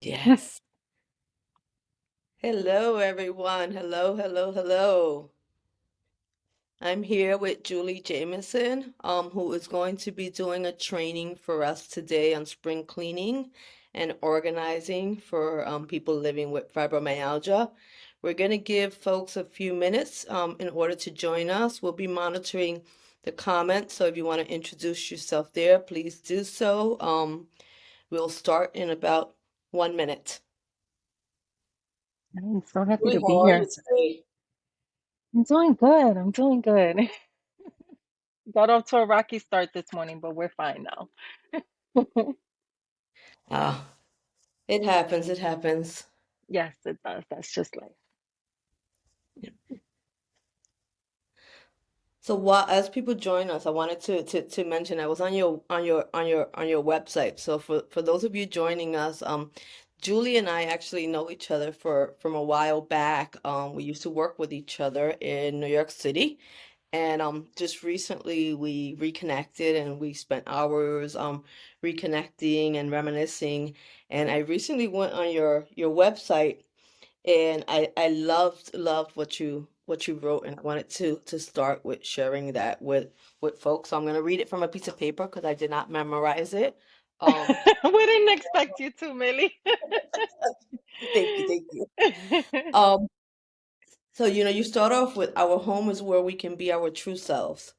Yes. Hello, everyone. Hello, hello, hello. I'm here with Julie Jamison, who is going to be doing a training for us today on spring cleaning and organizing for people living with fibromyalgia. We're going to give folks a few minutes in order to join us. We'll be monitoring the comments, so if you want to introduce yourself there, please do so. We'll start in about 1 minute. I'm so happy Julie, to be how are you here. today? I'm doing good. I'm doing good. Got off to a rocky start this morning, but we're fine now. Ah, it happens, it happens. Yes, it does. That's just life. So while as people join us, I wanted to mention I was on your website. So for those of you joining us, Julie and I actually know each other from a while back. We used to work with each other in New York City, and just recently we reconnected and we spent hours reconnecting and reminiscing. And I recently went on your website and I loved what you wrote, and I wanted to start with sharing that with folks. So I'm gonna read it from a piece of paper because I did not memorize it. Um, We didn't expect you to, Millie. thank you, thank you. Um, so you start off with our home is where we can be our true selves,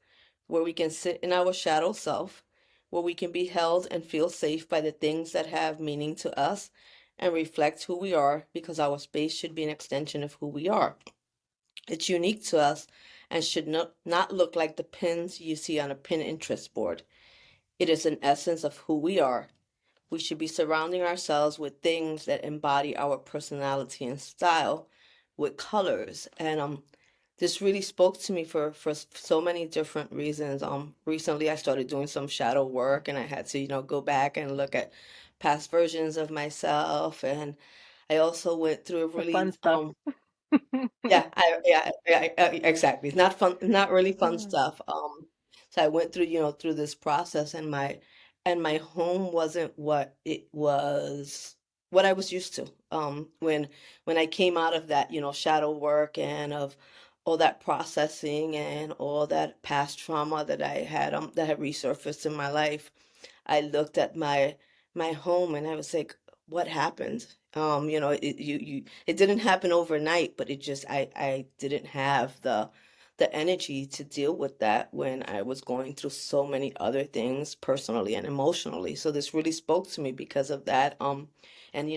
where we can sit in our shadow self, where we can be held and feel safe by the things that have meaning to us and reflect who we are because our space should be an extension of who we are. It's unique to us and should not look like the pins you see on a Pinterest board. It is an essence of who we are. We should be surrounding ourselves with things that embody our personality and style, with colors. And this really spoke to me for so many different reasons. Recently I started doing some shadow work, and I had to go back and look at past versions of myself, and I also went through a The really fun stuff. exactly. It's not fun, not really fun Yeah. stuff. So I went through, through this process, and my home wasn't what it was, what I was used to. When I came out of that, shadow work and of all that processing and all that past trauma that had resurfaced in my life, I looked at my home and I was like, what happened? It didn't happen overnight, but I didn't have the energy to deal with that when I was going through so many other things personally and emotionally. So this really spoke to me because of that. And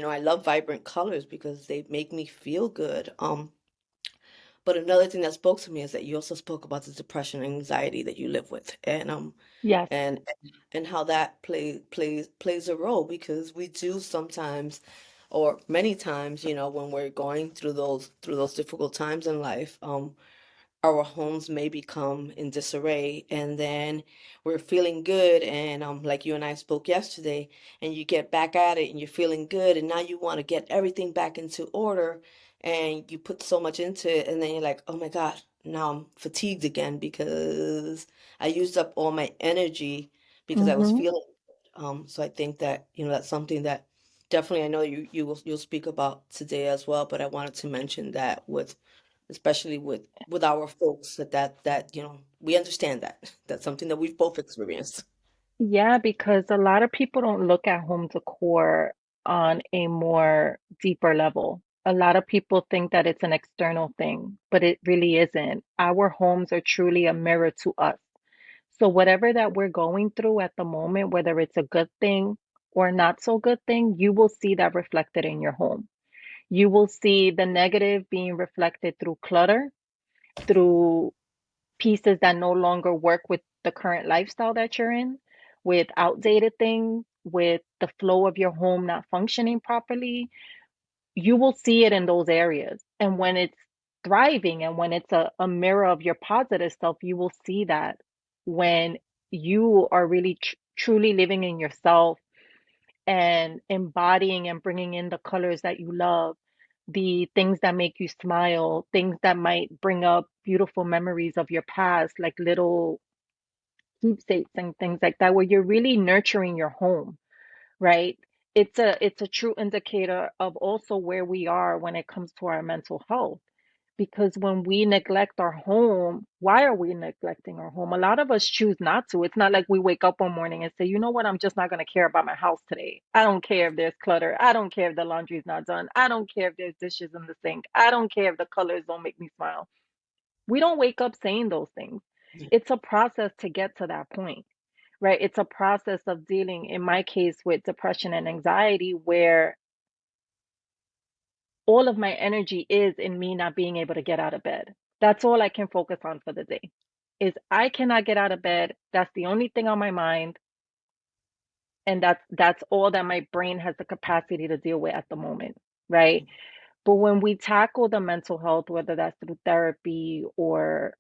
I love vibrant colors because they make me feel good. But another thing that spoke to me is that you also spoke about the depression and anxiety that you live with, Yes. and and how that plays a role because we do sometimes, or many times, when we're going through those difficult times in life, our homes may become in disarray, and then we're feeling good, and like you and I spoke yesterday, and you get back at it and you're feeling good, and now you want to get everything back into order, and you put so much into it, and then you're like, oh my God, now I'm fatigued again because I used up all my energy because I was Hmm. feeling so I think that that's something that definitely I know you'll speak about today as well, but I wanted to mention that with especially with our folks that we understand that that's something that we've both experienced. Yeah, because a lot of people don't look at home decor on a more deeper level. A lot of people think that it's an external thing, but it really isn't. Our homes are truly a mirror to us. So whatever that we're going through at the moment, whether it's a good thing or not so good thing, you will see that reflected in your home. You will see the negative being reflected through clutter, through pieces that no longer work with the current lifestyle that you're in, with outdated things, with the flow of your home not functioning properly. You will see it in those areas. And when it's thriving and when it's a mirror of your positive self, you will see that when you are really truly living in yourself and embodying and bringing in the colors that you love, the things that make you smile, things that might bring up beautiful memories of your past, like little keepsakes and things like that, where you're really nurturing your home, right? it's a true indicator of also where we are when it comes to our mental health. Because when we neglect our home, why are we neglecting our home? A lot of us choose not to. It's not like we wake up one morning and say, you know what, I'm just not going to care about my house today. I don't care if there's clutter. I don't care if the laundry's not done. I don't care if there's dishes in the sink. I don't care if the colors don't make me smile. We don't wake up saying those things. It's a process to get to that point, right? It's a process of dealing, in my case, with depression and anxiety, where all of my energy is in me not being able to get out of bed. That's all I can focus on for the day. Is I cannot get out of bed. That's the only thing on my mind, and that's all that my brain has the capacity to deal with at the moment, right? But when we tackle the mental health, whether that's through therapy or,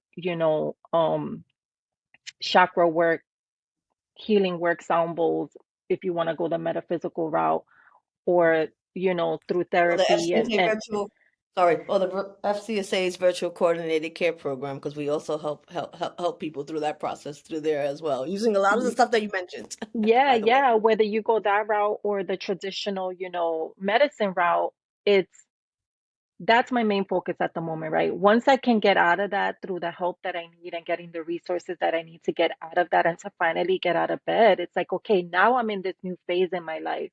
chakra work, healing work, sound bowls, if you want to go the metaphysical route, or through Or the therapy and FCSA virtual, sorry, or the FCSA's virtual coordinated care program, because we also help people through that process through there as well, using a lot of the y- stuff that you mentioned, yeah, by the way. yeah, whether you go that route or the traditional, medicine route, it's that's my main focus at the moment, right? Once I can get out of that through the help that I need and getting the resources that I need to get out of that and to finally get out of bed, it's like, okay, now I'm in this new phase in my life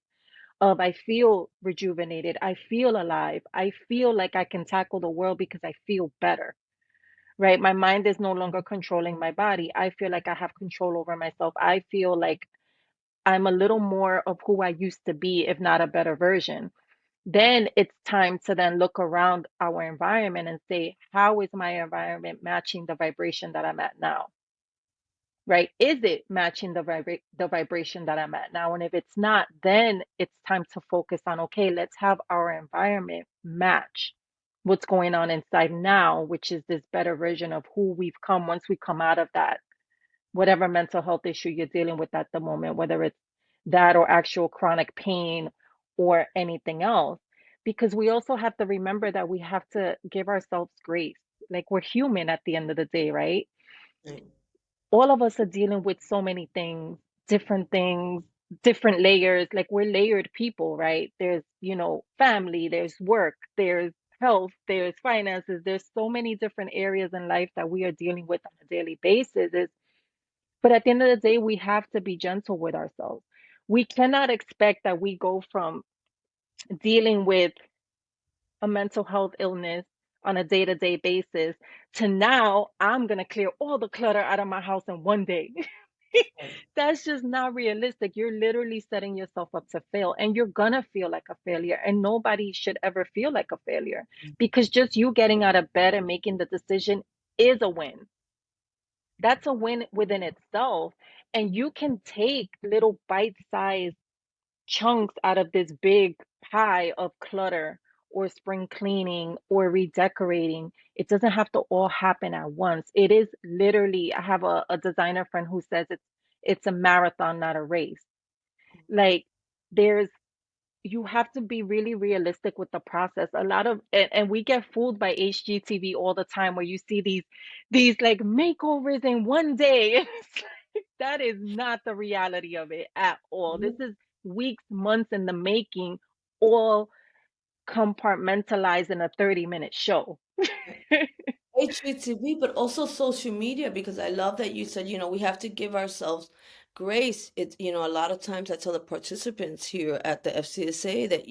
of I feel rejuvenated, I feel alive, I feel like I can tackle the world because I feel better, right? My mind is no longer controlling my body. I feel like I have control over myself. I feel like I'm a little more of who I used to be, if not a better version. Then it's time to then look around our environment and say, how is my environment matching the vibration that I'm at now? Right? Is it matching the vibration that I'm at now? And if it's not, then it's time to focus on, okay, let's have our environment match what's going on inside now, which is this better version of who we've come once we come out of that, whatever mental health issue you're dealing with at the moment, whether it's that or actual chronic pain or anything else. Because we also have to remember that we have to give ourselves grace. Like, we're human at the end of the day, right? Right. All of us are dealing with so many things, different layers. Like, we're layered people, right? There's, family, there's work, there's health, there's finances, there's so many different areas in life that we are dealing with on a daily basis. But at the end of the day, we have to be gentle with ourselves. We cannot expect that we go from dealing with a mental health illness on a day-to-day basis to now I'm going to clear all the clutter out of my house in one day. Right. That's just not realistic. You're literally setting yourself up to fail, and you're going to feel like a failure. And nobody should ever feel like a failure, because just you getting out of bed and making the decision is a win. That's a win within itself. And you can take little bite-sized chunks out of this big pie of clutter or spring cleaning or redecorating. It doesn't have to all happen at once. It is literally, I have a designer friend who says it's a marathon, not a race. Like, there's you have to be really realistic with the process. A lot of and we get fooled by HGTV all the time, where you see these like makeovers in one day. It's like, that is not the reality of it at all. This Mhm. is weeks, months in the making, all compartmentalized in a 30-minute show. HGTV, but also social media, because I love that you said, we have to give ourselves grace. It's, a lot of times I tell the participants here at the FCSA that,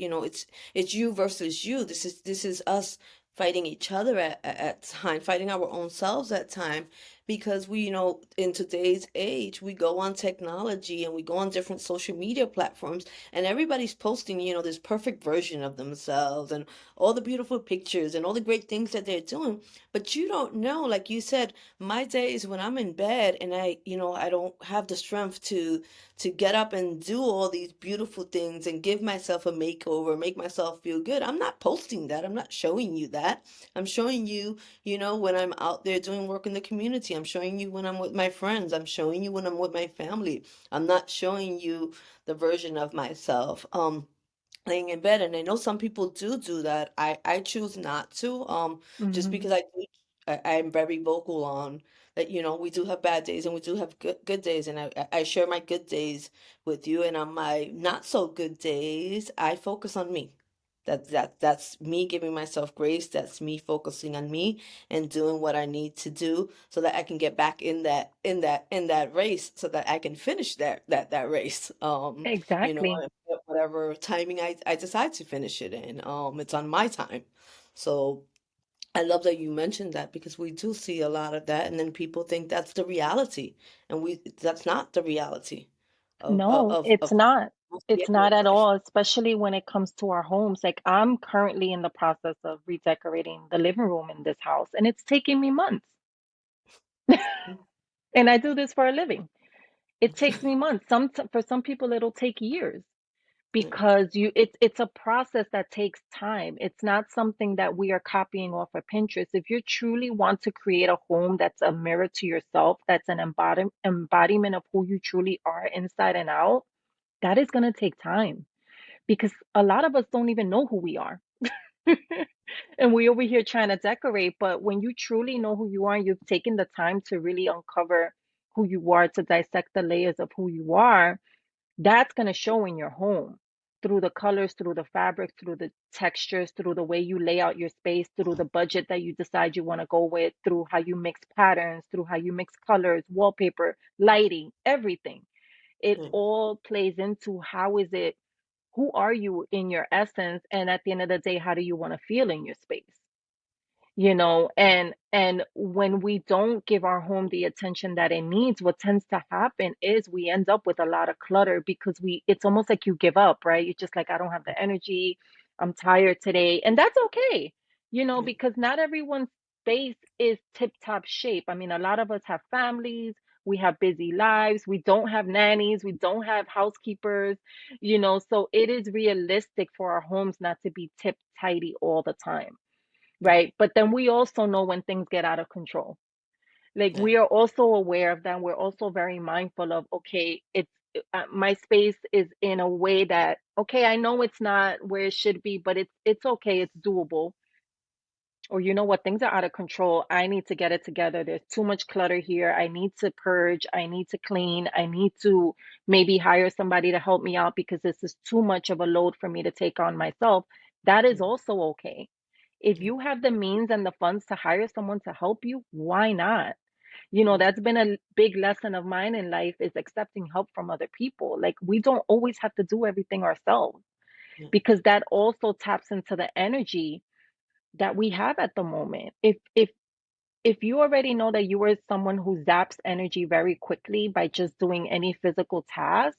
it's you versus you. This is us fighting each other at time, fighting our own selves at time, because we, in today's age, we go on technology and we go on different social media platforms, and everybody's posting, this perfect version of themselves and all the beautiful pictures and all the great things that they're doing. But you don't know, like you said, my days when I'm in bed and I don't have the strength to get up and do all these beautiful things and give myself a makeover, make myself feel good. I'm not posting that. I'm not showing you that. I'm showing you, when I'm out there doing work in the community. I'm showing you when I'm with my friends. I'm showing you when I'm with my family. I'm not showing you the version of myself. Laying in bed, and I know some people do that. I choose not to, just Mhm. because I do. I'm very vocal on that, we do have bad days and we do have good days. And I share my good days with you. And on my not so good days, I focus on me. That's me giving myself grace. That's me focusing on me and doing what I need to do so that I can get back in that race so that I can finish that race. Exactly. At whatever timing I decide to finish it in. It's on my time. So I love that you mentioned that because we do see a lot of that, and then people think that's the reality, and that's not the reality of of No, of, it's of not. most It's area not of at life. all, especially when it comes to our homes. Like I'm currently in the process of redecorating the living room in this house, and it's taking me months. And I do this for a living. It takes me months. For some people it'll take years Mm, because it's a process that takes time. It's not something that we are copying off of Pinterest. If you truly want to create a home that's a mirror to yourself, that's an embodiment of who you truly are inside and out, that is going to take time because a lot of us don't even know who we are. And we over here trying to decorate, but when you truly know who you are and you've taken the time to really uncover who you are, to dissect the layers of who you are, that's going to show in your home through the colors, through the fabrics, through the textures, through the way you lay out your space, through the budget that you decide you want to go with, through how you mix patterns, through how you mix colors, wallpaper, lighting, everything. It mm, all plays into how is it, who are you in your essence, and at the end of the day, how do you want to feel in your space? And when we don't give our home the attention that it needs, what tends to happen is we end up with a lot of clutter because we it's almost like you give up, right? You're just like, I don't have the energy, I'm tired today, and that's okay, mm, because not everyone's space is tip top shape. I mean, a lot of us have families, we have busy lives, we don't have nannies, we don't have housekeepers, so it is realistic for our homes not to be tip tidy all the time, mm, right? But then we also know when things get out of control. Like yeah, we are also aware of that. We're also very mindful of, okay, my space is in a way that, okay, I know it's not where it should be, but it's okay, it's doable. Or you know what, things are out of control. I need to get it together. There's too much clutter here. I need to purge. I need to clean. I need to maybe hire somebody to help me out because this is too much of a load for me to take on myself. That is mm, also okay. If mm, you have the means and the funds to hire someone to help you, why not? mm, That's been a big lesson of mine in life is accepting help from other people. Like we don't always have to do everything ourselves mm, because that also taps into the energy that we have at the moment. If you already know that you are someone who zaps energy very quickly by just doing any physical task,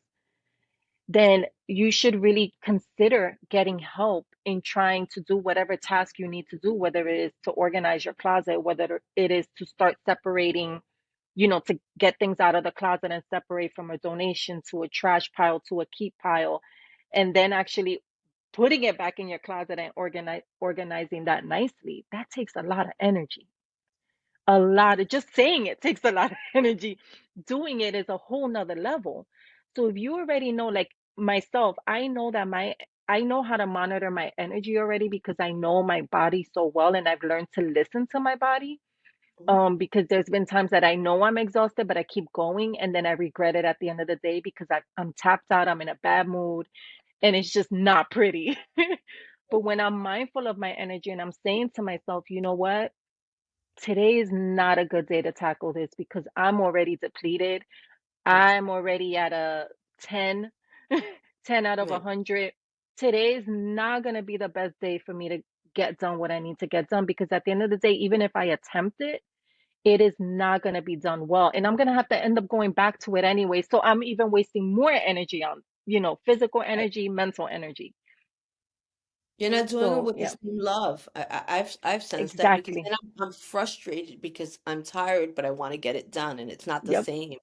then you should really consider getting help in trying to do whatever task you need to do, whether it is to organize your closet, whether it is to start separating, to get things out of the closet and separate from a donation to a trash pile to a keep pile, and then actually putting it back in your closet and organizing that nicely. That takes a lot of energy. A lot of just saying it takes a lot of energy. Doing it is a whole nother level. So if you already know, like myself, I know how to monitor my energy already because I know my body so well and I've learned to listen to my body. mm, Because there's been times that I know I'm exhausted, but I keep going and then I regret it at the end of the day because I'm tapped out, I'm in a bad mood, and it's just not pretty. But when I'm mindful of my energy and I'm saying to myself, you know what? Today is not a good day to tackle this because I'm already depleted. mm, I'm already at a 10, 10 out of right. 100. Today is not going to be the best day for me to get done what I need to get done because at the end of the day, even if I attempt it, it is not going to be done well. And I'm going to have to end up going back to it anyway. So I'm even wasting more energy on, physical I, energy, mental energy. you're not doing it So, with the yeah, same love. I've sensed that because exactly. then I'm frustrated because I'm tired, but I want to get it done, and it's not the Yep. same.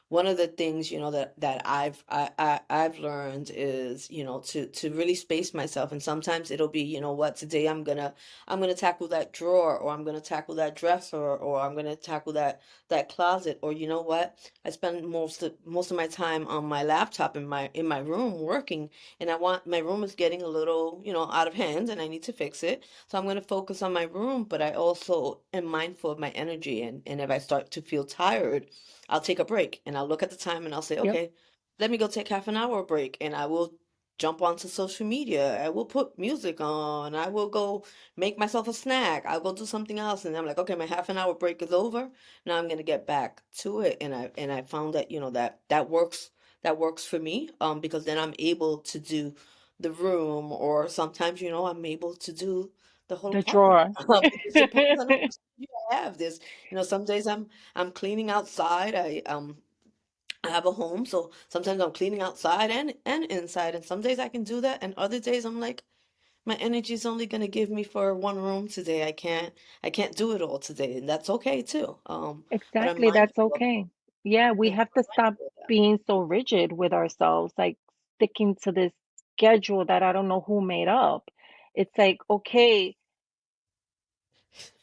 one of the things, that I've learned is, to really space myself. And sometimes it'll be, what, today I'm gonna tackle that drawer, or I'm gonna tackle that dresser, or I'm gonna tackle that closet, or you know what? I spend most of my time on my laptop in my room working, and I want my room is getting a little, out of hand, and I need to fix it. So I'm gonna focus on my room, but I also am mindful of my energy, and if I start to feel tired, I'll take a break and I'll look at the time and I'll say, Yep. okay, let me go take half an hour break, and I will jump onto social media. I will put music on. I will go make myself a snack. I'll go do something else. And I'm like, okay, my half an hour break is over. Now I'm gonna get back to it. And I found that, that works for me. Because then I'm able to do the room, or sometimes, I'm able to do the whole The apartment. drawer. It just depends on how much energy I have. Some days I'm cleaning outside. I have a home, so sometimes I'm cleaning outside and inside, and some days I can do that, and other days I'm like, my energy is only gonna give me for one room today. I can't do it all today, and that's okay too. But I'm Exactly, that's mindful of okay. Yeah, we yeah, have to I'm stop mindful of that. being so rigid with ourselves, like sticking to this schedule that I don't know who made up. It's like, okay,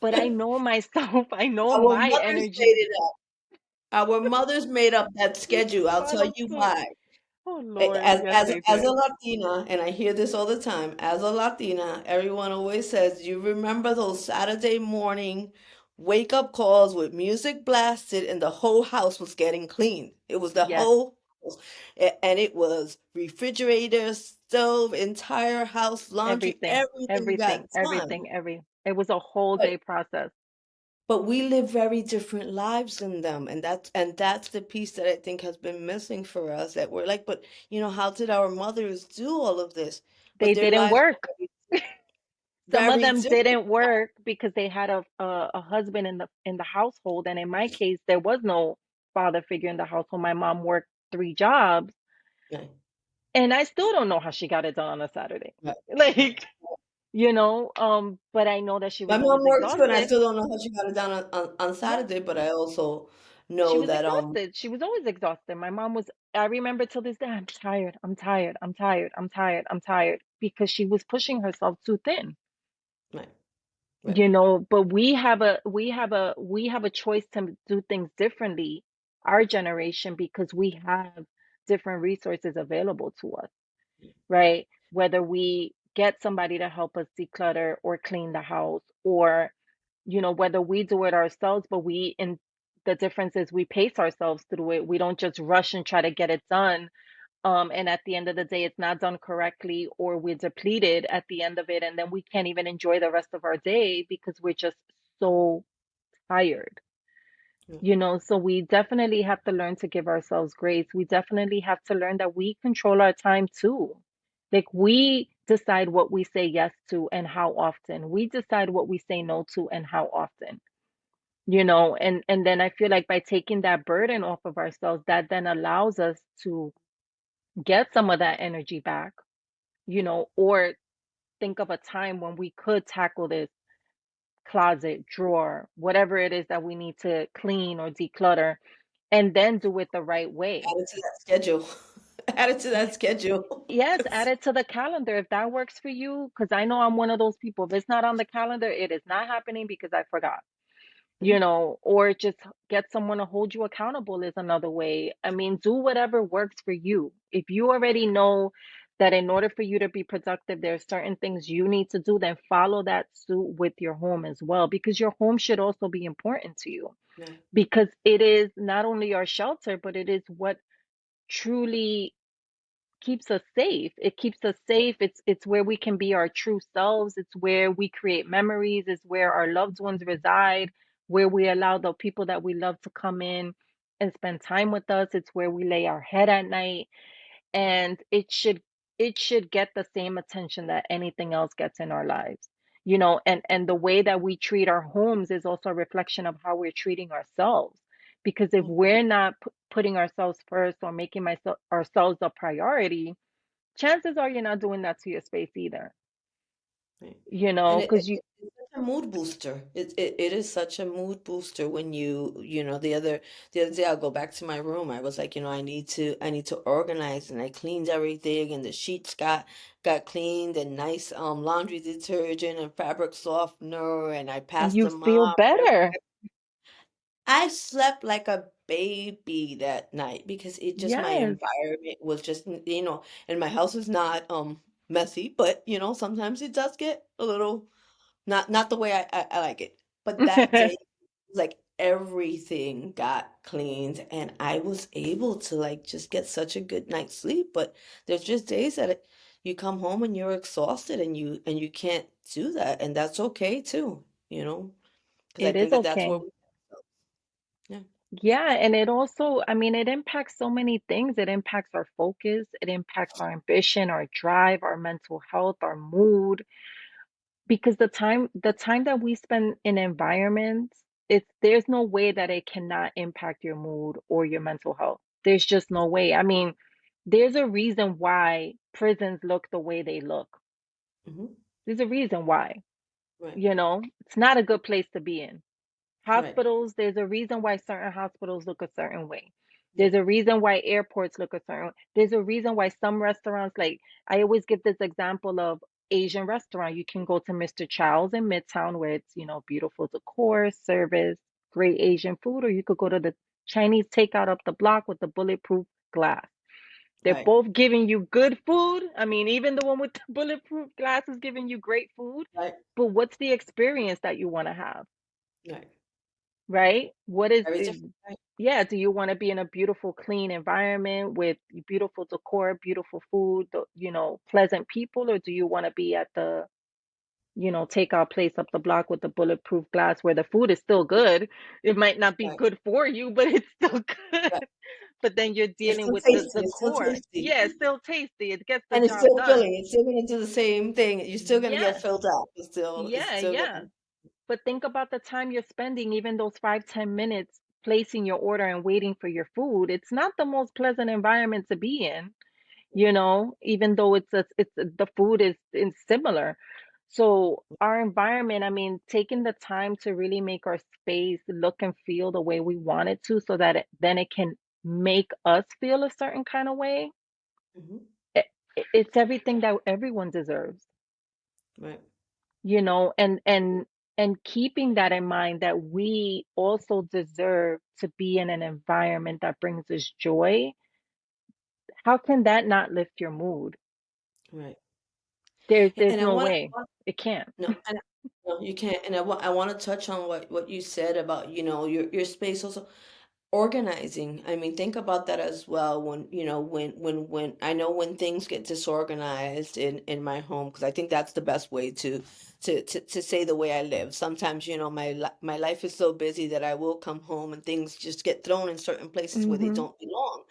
but I know myself, I know Our my mothers made energy. it up. Our mothers made up that We schedule. just I'll tell follow you suit. why. Oh Lord, As yes as they as a did. Latina, and I hear this all the time, as a Latina, everyone always says, "You remember those Saturday morning wake up calls with music blasted, and the whole house was getting cleaned. It was the Yes, whole house, and it was refrigerator, stove, entire house, laundry, everything, everything got everything, done." everything, it was a whole But day process. but we live very different lives than them, and that's the piece that I think has been missing for us. That we're like, but how did our mothers do all of this? But They their didn't lives work. were very, Some of very them different. didn't work because they had a husband in the household, and in my case, there was no father figure in the household. My mom worked 3 jobs, Right, and I still don't know how she got it done on a Saturday. right. Like, but I know that she My was always mom worked too, and I exhausted. still don't know how she got it done on Yeah, Saturday. But I also she know was that exhausted. She was always exhausted. My mom was, I remember till this day, I'm tired, I'm tired, I'm tired, I'm tired, I'm tired, because she was pushing herself too thin. right, right, But we have a choice to do things differently, our generation, because we have different resources available to us, right? Whether we get somebody to help us declutter or clean the house, or whether we do it ourselves, but the difference is we pace ourselves through it. We don't just rush and try to get it done, and at the end of the day it's not done correctly, or we're depleted at the end of it, and then we can't even enjoy the rest of our day because we're just so tired. right, So we definitely have to learn to give ourselves grace. We definitely have to learn that we control our time too. Like, we decide what we say yes to and how often. We decide what we say no to and how often. And then I feel like by taking that burden off of ourselves, that then allows us to get some of that energy back, or think of a time when we could tackle this closet, drawer, whatever it is that we need to clean or declutter, and then do it the right way. add it to that schedule. Add it to Yeah. that schedule. Yes, add it to the calendar if that works for you. Because I know I'm one of those people. If it's not on the calendar, it is not happening because I forgot. Or just get someone to hold you accountable is another way. I mean, do whatever works for you. If you already know that in order for you to be productive, there are certain things you need to do, then follow that suit with your home as well, because your home should also be important to you, Right, because it is not only our shelter, but it is what truly keeps us safe. It keeps us safe. It's where we can be our true selves. It's where we create memories. It's where our loved ones reside, where we allow the people that we love to come in and spend time with us. It's where we lay our head at night, and it should get the same attention that anything else gets in our lives. And the way that we treat our homes is also a reflection of how we're treating ourselves, because if mhm, we're not putting ourselves first or making ourselves a priority, chances are you're not doing that to your space either. Right. you And know, because it's such a mood booster. It is such a mood booster when the other day I'll go back to my room. I was like, I need to organize, and I cleaned everything, and the sheets got cleaned, and nice laundry detergent and fabric softener, and I and passed you the feel mop. better. I slept like a baby that night because it just my Yes. environment was just and my house is not messy, but sometimes it does get a little not the way I like it. But that day, like everything got cleaned and I was able to like just get such a good night's sleep. But there's just days that you come home and you're exhausted and you can't do that, and that's okay too, because I It think is that's where okay. we, yeah, Yeah, and it also, I mean, it impacts so many things. It impacts our focus, it impacts our ambition, our drive, our mental health, our mood. Because the time that we spend in environments, it's there's no way that it cannot impact your mood or your mental health. There's just no way. I mean, there's a reason why prisons look the way they look. hmm There's a reason why, right, you know? It's not a good place to be in. right, Hospitals, there's a reason why certain hospitals look a certain way. yeah, There's a reason why airports look a certain way. There's a reason why some restaurants, like I always give this example of Asian restaurant. You can go to Mr. Chow's in Midtown where it's, beautiful decor, service, great Asian food, or you could go to the Chinese takeout up the block with the bulletproof glass. They're right, both giving you good food. I mean, even the one with the bulletproof glass is giving you great food, right, but what's the experience that you want to have? right. Right? What is Very is different, right, yeah, do you want to be in a beautiful, clean environment with beautiful decor, beautiful food, pleasant people, or do you want to be at the, takeout place up the block with the bulletproof glass where the food is still good? It might not be right, good for you, but it's still good. right. But then you're It's dealing still with tasty. the It's still core. tasty. Yeah, it's still tasty. It gets the And it's job still done. filling. It's still gonna do the same thing. You're still gonna get Yeah, filled up. It's yeah, still yeah. gonna, But think about the time you're spending, even those 5, 10 minutes placing your order and waiting for your food. It's not the most pleasant environment to be in, even though the food is similar. So our environment, I mean, taking the time to really make our space look and feel the way we want it to, so that then it can make us feel a certain kind of way. hmm It, it's everything that everyone deserves. right, And keeping that in mind, that we also deserve to be in an environment that brings us joy. How can that not lift your mood? right. There's And I no want way. It can't. no, and no, you can't. And I want to touch on what you said about your space also. Organizing. I mean, think about that as well when I know when things get disorganized in my home, because I think that's the best way to say the way I live. Sometimes, my life is so busy that I will come home and things just get thrown in certain places where they Hmm. don't belong.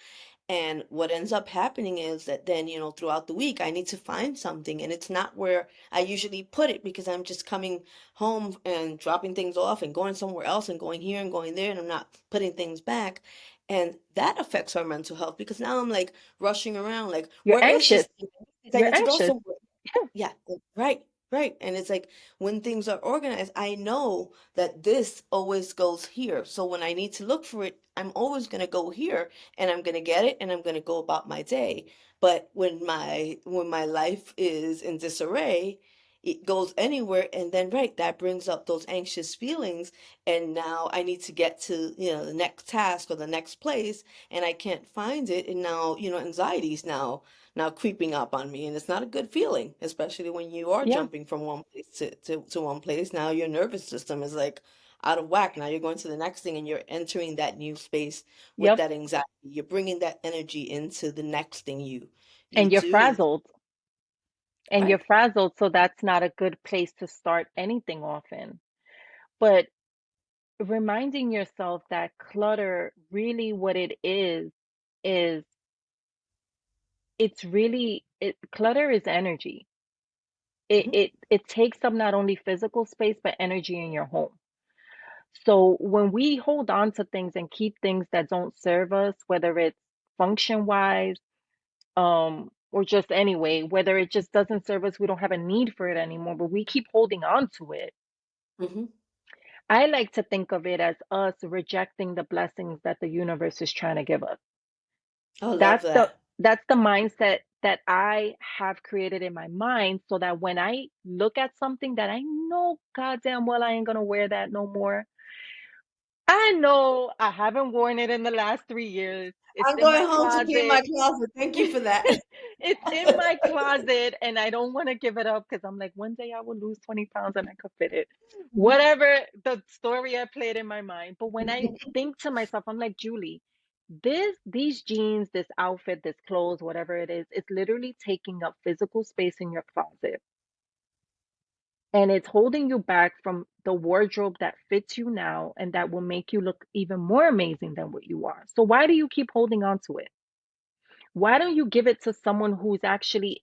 And what ends up happening is that then, throughout the week, I need to find something, and it's not where I usually put it because I'm just coming home and dropping things off and going somewhere else and going here and going there, and I'm not putting things back. And that affects our mental health because now I'm like rushing around, like, You're where is this anxious. thing? I You're need to go anxious. somewhere. Yeah. Yeah, right, right. And it's like when things are organized, I know that this always goes here. So when I need to look for it, I'm always going to go here and I'm going to get it and I'm going to go about my day. But when my life is in disarray, it goes anywhere, and then right, that brings up those anxious feelings, and now I need to get to, the next task or the next place, and I can't find it, and now, anxiety's now creeping up on me, and it's not a good feeling, especially when you are Yeah. jumping from one place to one place. Now your nervous system is like out of whack. Now you're going to the next thing and you're entering that new space with Yep. that anxiety. You're bringing that energy into the next thing you And you're do, frazzled. And you're right? frazzled, so that's not a good place to start anything off in. But reminding yourself that clutter, really what it is it's really clutter is energy. It hmm it it takes up not only physical space but energy in your home. So when we hold on to things and keep things that don't serve us, whether it's function wise, or just anyway, whether it just doesn't serve us, we don't have a need for it anymore, but we keep holding on to it. Hmm. I like to think of it as us rejecting the blessings that the universe is trying to give us. I love That's the that. that's the mindset that I have created in my mind so that when I look at something that I know goddamn well I ain't gonna wear that no more. I know I haven't worn it in the last 3 years. It's I'm in my going home to clean my closet. closet. Thank you for that. It's in my closet and I don't want to give it up because I'm like, one day I will lose 20 pounds and I could fit it. Whatever the story I played in my mind. But when I think to myself, I'm like, Julie, these jeans, this outfit, this clothes, whatever it is, it's literally taking up physical space in your closet. And it's holding you back from the wardrobe that fits you now and that will make you look even more amazing than what you are. So why do you keep holding on to it? Why don't you give it to someone who's actually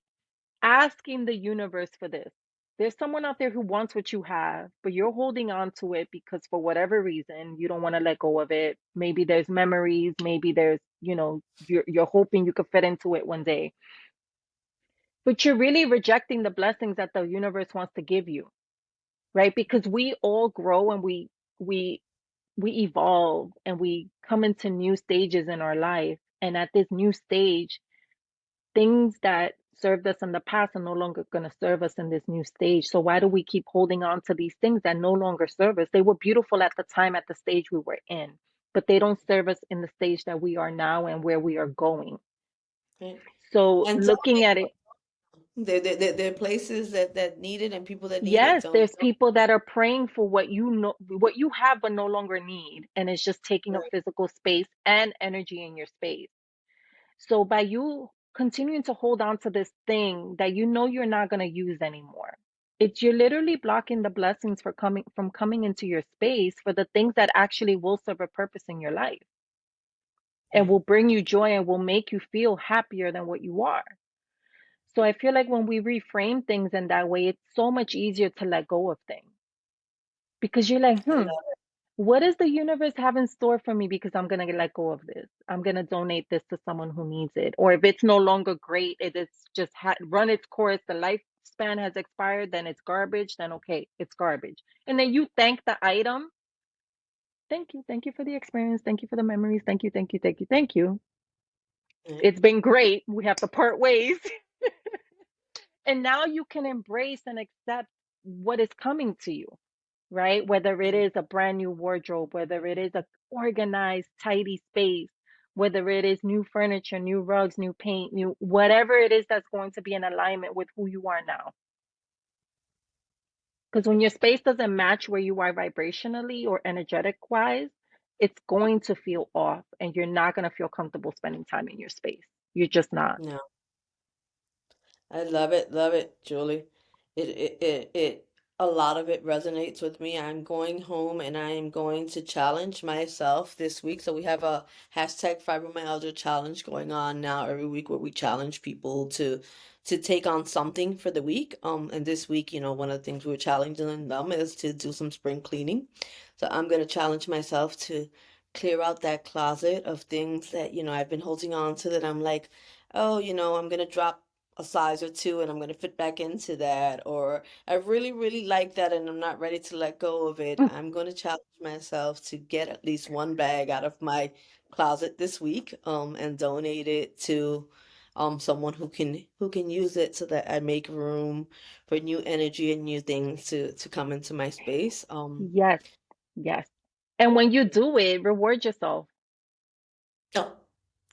asking the universe for this? There's someone out there who wants what you have, but you're holding on to it because for whatever reason, you don't want to let go of it. Maybe there's memories, maybe there's, you're hoping you could fit into it one day. But you're really rejecting the blessings that the universe wants to give you, right? Because we all grow and we we evolve and we come into new stages in our life. And at this new stage, things that served us in the past are no longer going to serve us in this new stage. So why do we keep holding on to these things that no longer serve us? They were beautiful at the time, at the stage we were in, but they don't serve us in the stage that we are now and where we are going. Right. So And looking at donate. it, There are places that need it and people that need it. yes, Don't. there's people that are praying for what you know, what you have, but no longer need. And it's just taking up Right. physical space and energy in your space. So by you continuing to hold on to this thing that you know you're not going to use anymore, it's you're literally blocking the blessings for coming into your space for the things that actually will serve a purpose in your life and Right. will bring you joy and will make you feel happier than what you are. So I feel like when we reframe things in that way, it's so much easier to let go of things because you're like, I love what does the universe have in store for me? Because I'm going to let go of this. I'm going to donate this to someone who needs it. Or if it's no longer great, it's just run its course, the lifespan has expired, then it's garbage, then okay, it's garbage. And then you thank the item. Thank you. Thank you for the experience. Thank you for the memories. Thank you. Thank you. Thank you. Thank you. it. Right. It's been great. We have to part ways. And now you can embrace and accept what is coming to you, right? Whether it Right. is a brand new wardrobe, whether it is a organized, tidy space, whether it is new furniture, new rugs, new paint, new whatever it is that's going to be in alignment with who you are now. Because when your space doesn't match where you are vibrationally or energetic wise, it's going to feel off and you're not going to feel comfortable spending time in your space. You're just not. No. I love it, Julie. It, a lot of it resonates with me. I'm going home and I am going to challenge myself this week. So we have a hashtag fibromyalgia challenge going on now every week where we challenge people to take on something for the week. And this week, one of the things we're challenging them is to do some spring cleaning. So I'm going to challenge myself to clear out that closet of things that, I've been holding on to that I'm like, oh, I'm going to drop a size or two and I'm going to fit back into that. Or I really, really like that and I'm not ready to let go of it. I'm going to challenge myself to get at least one bag out of my closet this week and donate it to someone who can use it so that I make room for new energy and new things to come into my space. Yes, yes. And when you do it, reward yourself. Oh,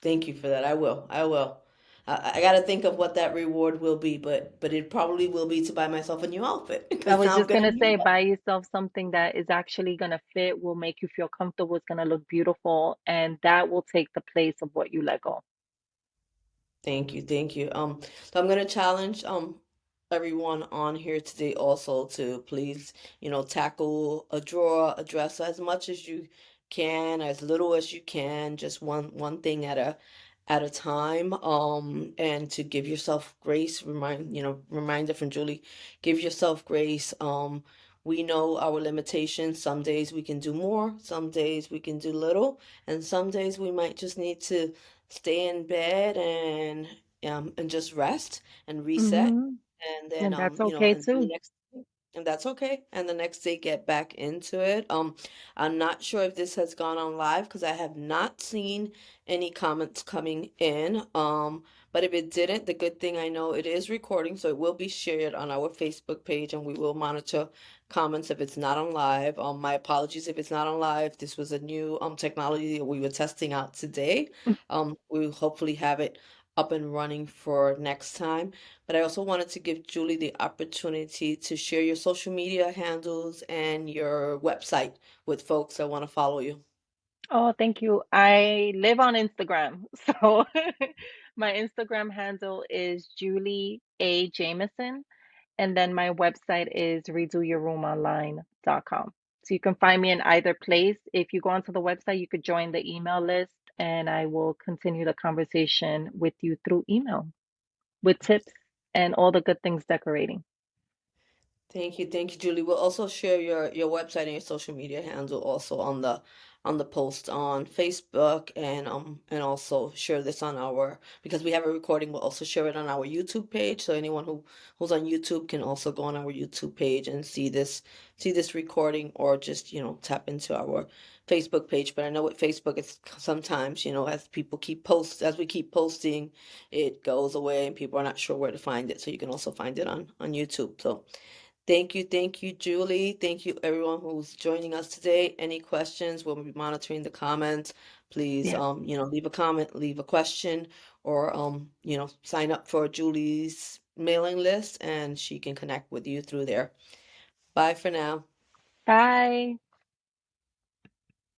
thank you for that. I will. I will. I got to think of what that reward will be, but it probably will be to buy myself a new outfit I because was now I'm just gonna gonna need say, one. buy yourself something that is actually gonna fit, will make you feel comfortable, it's gonna look beautiful, and that will take the place of what you let go. Thank you, thank you. So I'm gonna challenge everyone on here today also to please, tackle a drawer, a dresser as much as you can, as little as you can, just one thing at a time. And to give yourself grace, reminder from Julie, give yourself grace. We know our limitations. Some days we can do more, some days we can do little, and some days we might just need to stay in bed and and just rest and reset, Hmm. and then And that's okay and then the too. next and that's okay. And the next day get back into it. I'm not sure if this has gone on live because I have not seen any comments coming in. But if it didn't, the good thing I know it is recording, so it will be shared on our Facebook page and we will monitor comments if it's not on live. My apologies if it's not on live. This was a new technology that we were testing out today. We'll hopefully have it up and running for next time. But I also wanted to give Julie the opportunity to share your social media handles and your website with folks that want to follow you. Oh, thank you. I live on Instagram. So my Instagram handle is Julie A. Jamison. And then my website is redoyourroomonline.com. So you can find me in either place. If you go onto the website, you could join the email list and I will continue the conversation with you through email with tips and all the good things decorating. Thank you, Julie. We'll also share your website and your social media handle also on the post on Facebook, and also share this on our, because we have a recording, we'll also share it on our YouTube page. So anyone who's on YouTube can also go on our YouTube page and see this recording, or just, tap into our Facebook page. But I know with Facebook it's sometimes, as we keep posting, it goes away and people are not sure where to find it. So you can also find it on YouTube. So thank you, Julie. Thank you, everyone who's joining us today. Any questions? We'll be monitoring the comments. Please, Yes. leave a comment, leave a question, or sign up for Julie's mailing list, and she can connect with you through there. Bye for now. Bye.